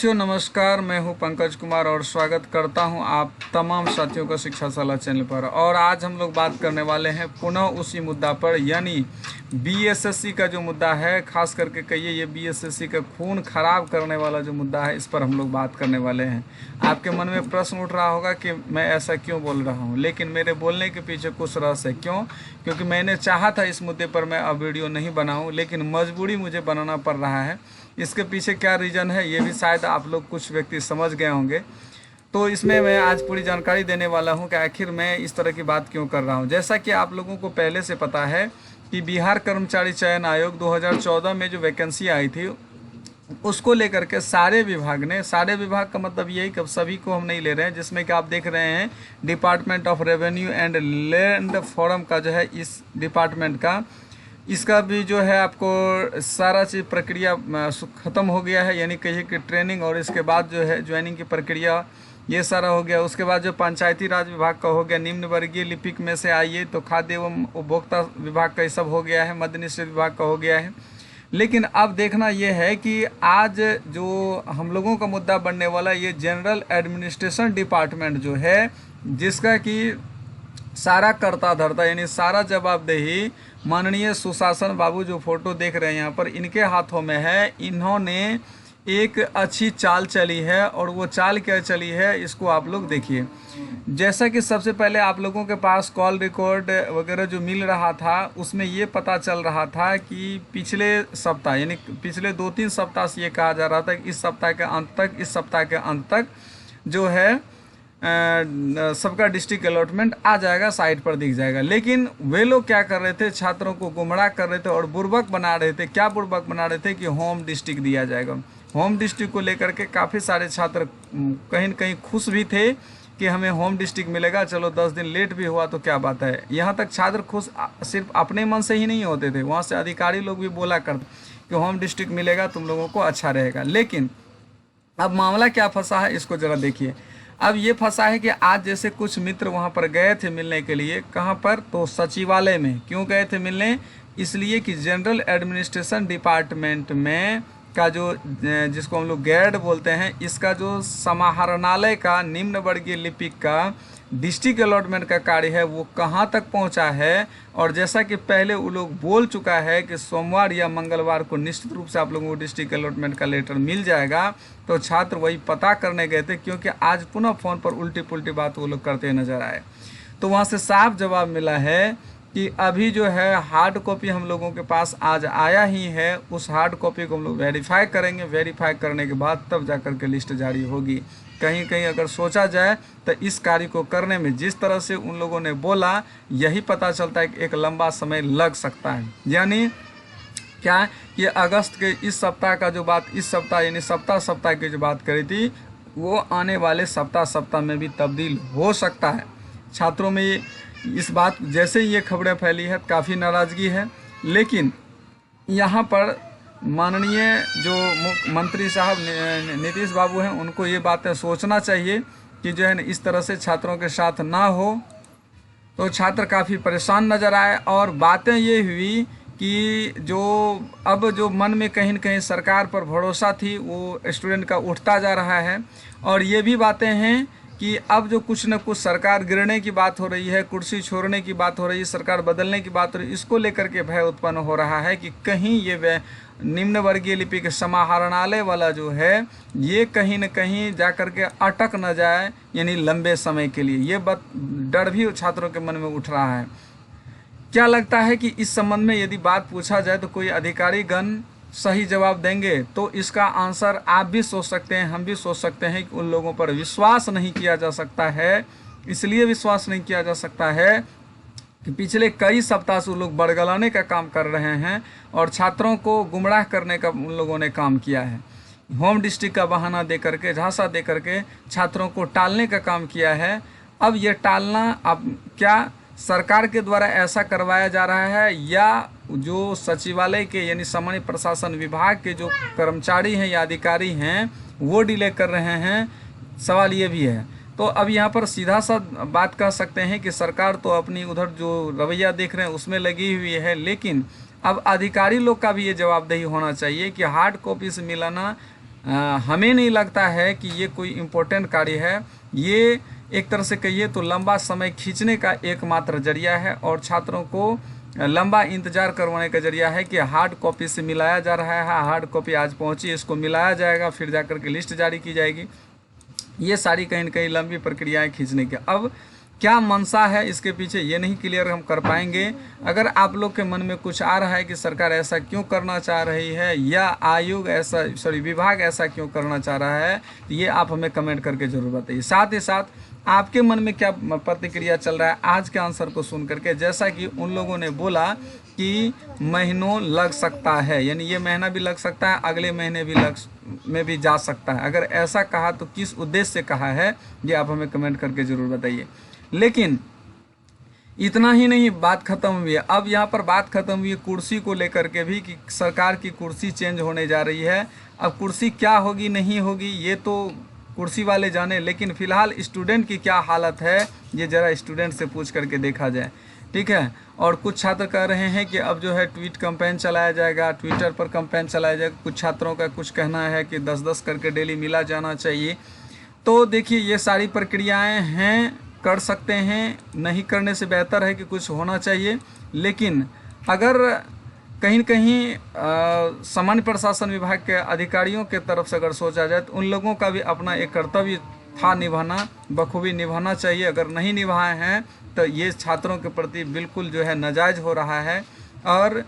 साथियों नमस्कार, मैं हूं पंकज कुमार और स्वागत करता हूं आप तमाम साथियों का शिक्षा सलाह चैनल पर। और आज हम लोग बात करने वाले हैं पुनः उसी मुद्दा पर, यानी बीएसएससी का जो मुद्दा है, खास करके कहिए ये बीएसएससी का खून खराब करने वाला जो मुद्दा है, इस पर हम लोग बात करने वाले हैं। आपके मन में प्रश्न उठ रहा होगा कि मैं ऐसा क्यों बोल रहा हूँ, लेकिन मेरे बोलने के पीछे कुछ रहस्य है। क्यों? क्योंकि मैंने चाहा था इस मुद्दे पर मैं अब वीडियो नहीं बनाऊँ, लेकिन मजबूरी मुझे बनाना पड़ रहा है। इसके पीछे क्या रीज़न है ये भी शायद आप लोग कुछ व्यक्ति समझ गए होंगे। तो इसमें मैं आज पूरी जानकारी देने वाला हूं कि आखिर मैं इस तरह की बात क्यों कर रहा हूं। जैसा कि आप लोगों को पहले से पता है कि बिहार कर्मचारी चयन आयोग 2014 में जो वैकेंसी आई थी, उसको लेकर के सारे विभाग का मतलब यही कि सभी को हम नहीं ले रहे हैं, जिसमें कि आप देख रहे हैं department of revenue and land forum का जो है, इस डिपार्टमेंट का इसका भी जो है आपको सारा चीज़ प्रक्रिया ख़त्म हो गया है, यानी कहिए कि ट्रेनिंग और इसके बाद जो है ज्वाइनिंग की प्रक्रिया ये सारा हो गया। उसके बाद जो पंचायती राज विभाग का हो गया, निम्न वर्गीय लिपिक में से आइए तो खाद्य एवं उपभोक्ता विभाग का ये सब हो गया है, मद्य निषेध विभाग का हो गया है। लेकिन अब देखना ये है कि आज जो हम लोगों का मुद्दा बनने वाला ये जनरल एडमिनिस्ट्रेशन डिपार्टमेंट जो है, जिसका कि सारा करता धरता यानी सारा जवाबदेही माननीय सुशासन बाबू जो फोटो देख रहे हैं यहाँ पर, इनके हाथों में है। इन्होंने एक अच्छी चाल चली है, और वो चाल क्या चली है इसको आप लोग देखिए। जैसा कि सबसे पहले आप लोगों के पास कॉल रिकॉर्ड वगैरह जो मिल रहा था, उसमें ये पता चल रहा था कि पिछले सप्ताह यानी पिछले 2-3 सप्ताह से ये कहा जा रहा था कि इस सप्ताह के अंत तक जो है सबका डिस्ट्रिक्ट अलॉटमेंट आ जाएगा, साइट पर दिख जाएगा। लेकिन वे लोग क्या कर रहे थे, छात्रों को गुमराह कर रहे थे और बुर्बक बना रहे थे। क्या बुर्बक बना रहे थे कि होम डिस्ट्रिक्ट दिया जाएगा। होम डिस्ट्रिक्ट को लेकर के काफ़ी सारे छात्र कहीं न कहीं खुश भी थे कि हमें होम डिस्ट्रिक्ट मिलेगा, चलो 10 दिन लेट भी हुआ तो क्या बात है। यहाँ तक छात्र खुश सिर्फ अपने मन से ही नहीं होते थे, वहाँ से अधिकारी लोग भी बोला करते कि होम डिस्ट्रिक्ट मिलेगा, तुम लोगों को अच्छा रहेगा। लेकिन अब मामला क्या फंसा है इसको ज़रा देखिए। अब ये फंसा है कि आज जैसे कुछ मित्र वहाँ पर गए थे मिलने के लिए, कहाँ पर, तो सचिवालय में। क्यों गए थे मिलने? इसलिए कि जनरल एडमिनिस्ट्रेशन डिपार्टमेंट में का जो जिसको हम लोग गैड बोलते हैं, इसका जो समाहरणालय का निम्न वर्गीय लिपिक का डिस्ट्रिक्ट अलॉटमेंट का कार्य है वो कहाँ तक पहुँचा है। और जैसा कि पहले वो लोग बोल चुका है कि सोमवार या मंगलवार को निश्चित रूप से आप लोगों को डिस्ट्रिक्ट अलॉटमेंट का लेटर मिल जाएगा, तो छात्र वही पता करने गए थे, क्योंकि आज पुनः फ़ोन पर उल्टी पुल्टी बात वो लोग करते नज़र आए। तो वहाँ से साफ जवाब मिला है कि अभी जो है हार्ड कॉपी हम लोगों के पास आज आया ही है। उस हार्ड कॉपी को हम लोग वेरीफाई करेंगे, वेरीफाई करने के बाद तब जाकर के लिस्ट जारी होगी। कहीं कहीं अगर सोचा जाए तो इस कार्य को करने में जिस तरह से उन लोगों ने बोला, यही पता चलता है कि एक लंबा समय लग सकता है। यानी क्या, ये अगस्त के इस सप्ताह का जो बात, इस सप्ताह यानी सप्ताह की जो बात करी थी, वो आने वाले सप्ताह में भी तब्दील हो सकता है। छात्रों में इस बात जैसे ही ये खबरें फैली है काफ़ी नाराज़गी है। लेकिन यहाँ पर माननीय जो मंत्री साहब नीतीश बाबू हैं, उनको ये बातें सोचना चाहिए कि जो है इस तरह से छात्रों के साथ ना हो। तो छात्र काफ़ी परेशान नज़र आए, और बातें ये हुई कि जो मन में कहीं न कहीं सरकार पर भरोसा थी वो स्टूडेंट का उठता जा रहा है। और ये भी बातें हैं कि अब जो कुछ न कुछ सरकार गिरने की बात हो रही है, कुर्सी छोड़ने की बात हो रही है, सरकार बदलने की बात हो रही है, इसको लेकर के भय उत्पन्न हो रहा है कि कहीं ये निम्न वर्गीय लिपि के समाहरणालय वाला जो है, ये कहीं न कहीं जाकर के अटक न जाए, यानी लंबे समय के लिए। ये डर भी छात्रों के मन में उठ रहा है। क्या लगता है कि इस संबंध में यदि बात पूछा जाए तो कोई अधिकारी गण सही जवाब देंगे? तो इसका आंसर आप भी सोच सकते हैं, हम भी सोच सकते हैं कि उन लोगों पर विश्वास नहीं किया जा सकता है। इसलिए विश्वास नहीं किया जा सकता है कि पिछले कई सप्ताह से वो लोग बरगलाने का काम कर रहे हैं और छात्रों को गुमराह करने का उन लोगों ने काम किया है। होम डिस्ट्रिक्ट का बहाना दे करके, झांसा दे करके छात्रों को टालने का काम किया है। अब ये टालना अब क्या सरकार के द्वारा ऐसा करवाया जा रहा है, या जो सचिवालय के यानी सामान्य प्रशासन विभाग के जो कर्मचारी हैं या अधिकारी हैं वो डिले कर रहे हैं? सवाल ये भी है। तो अब यहाँ पर सीधा सा बात कह सकते हैं कि सरकार तो अपनी उधर जो रवैया देख रहे हैं उसमें लगी हुई है, लेकिन अब अधिकारी लोग का भी ये जवाबदेही होना चाहिए कि हार्ड कॉपी से मिलाना हमें नहीं लगता है कि ये कोई इम्पोर्टेंट कार्य है। ये एक तरह से कहिए तो लंबा समय खींचने का एकमात्र जरिया है और छात्रों को लंबा इंतजार करवाने का जरिया है कि हार्ड कॉपी से मिलाया जा रहा है। हार्ड कॉपी आज पहुंची, इसको मिलाया जाएगा, फिर जाकर के लिस्ट जारी की जाएगी। ये सारी कहीं न कहीं लंबी प्रक्रियाएं खींचने की। अब क्या मंशा है इसके पीछे, ये नहीं क्लियर हम कर पाएंगे। अगर आप लोग के मन में कुछ आ रहा है कि सरकार ऐसा क्यों करना चाह रही है या आयोग ऐसा विभाग ऐसा क्यों करना चाह रहा है, तो ये आप हमें कमेंट करके जरूर बताइए। साथ ही साथ आपके मन में क्या प्रतिक्रिया चल रहा है आज के आंसर को सुन करके। जैसा कि उन लोगों ने बोला कि महीनों लग सकता है, यानी ये महीना भी लग सकता है, अगले महीने भी में भी जा सकता है। अगर ऐसा कहा तो किस उद्देश्य से कहा है, ये आप हमें कमेंट करके ज़रूर बताइए। लेकिन इतना ही नहीं, बात खत्म हुई है। अब यहाँ पर बात खत्म हुई है कुर्सी को लेकर के भी कि सरकार की कुर्सी चेंज होने जा रही है। अब कुर्सी क्या होगी नहीं होगी ये तो कुर्सी वाले जाने, लेकिन फ़िलहाल स्टूडेंट की क्या हालत है ये ज़रा स्टूडेंट से पूछ करके देखा जाए, ठीक है। और कुछ छात्र कह रहे हैं कि अब जो है ट्वीट कैंपेन चलाया जाएगा, ट्विटर पर कैंपेन चलाया जाएगा। कुछ छात्रों का कुछ कहना है कि 10-10 करके डेली मिला जाना चाहिए। तो देखिए ये सारी प्रक्रियाएं हैं, कर सकते हैं, नहीं करने से बेहतर है कि कुछ होना चाहिए। लेकिन अगर कहीं न कहीं सामान्य प्रशासन विभाग के अधिकारियों के तरफ से अगर सोचा जाए तो उन लोगों का भी अपना एक कर्तव्य था निभाना, बखूबी निभाना चाहिए। अगर नहीं निभाए हैं तो ये छात्रों के प्रति बिल्कुल जो है नाजायज़ हो रहा है। और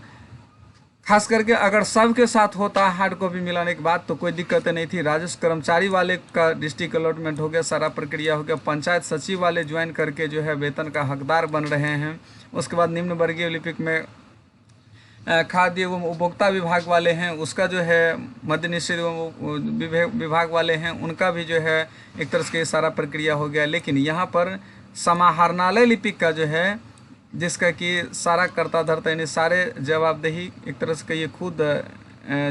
खास करके अगर सबके साथ होता हार्ड कॉपी मिलाने के बाद तो कोई दिक्कत नहीं थी। राजस्व कर्मचारी वाले का डिस्ट्रिक्ट अलॉटमेंट हो गया, सारा प्रक्रिया हो गया, पंचायत सचिव वाले ज्वाइन करके जो है वेतन का हकदार बन रहे हैं। उसके बाद निम्न वर्गीय लिपिक में खाद्य एवं उपभोक्ता विभाग वाले हैं, उसका जो है मद्य निषेध एवं विभाग वाले हैं, उनका भी जो है एक तरह से सारा प्रक्रिया हो गया। लेकिन यहाँ पर समाहरणालय लिपिक का जो है, जिसका कि सारा कर्ता धर्ता यानी सारे जवाबदेही एक तरह से ये खुद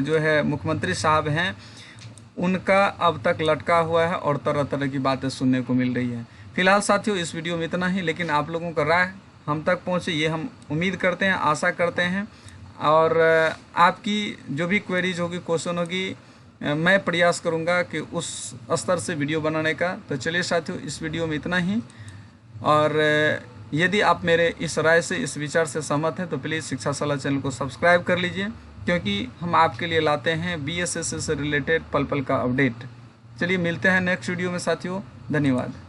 जो है मुख्यमंत्री साहब हैं, उनका अब तक लटका हुआ है और तरह तरह की बातें सुनने को मिल रही है। फिलहाल साथियों इस वीडियो में इतना ही, लेकिन आप लोगों का राय हम तक पहुँचे ये हम उम्मीद करते हैं, आशा करते हैं। और आपकी जो भी क्वेरीज होगी, क्वेश्चन होगी, मैं प्रयास करूंगा कि उस स्तर से वीडियो बनाने का। तो चलिए साथियों इस वीडियो में इतना ही। और यदि आप मेरे इस राय से, इस विचार से सहमत हैं तो प्लीज़ शिक्षा सलाह चैनल को सब्सक्राइब कर लीजिए, क्योंकि हम आपके लिए लाते हैं BSSC से रिलेटेड पल पल का अपडेट। चलिए मिलते हैं नेक्स्ट वीडियो में साथियों, धन्यवाद।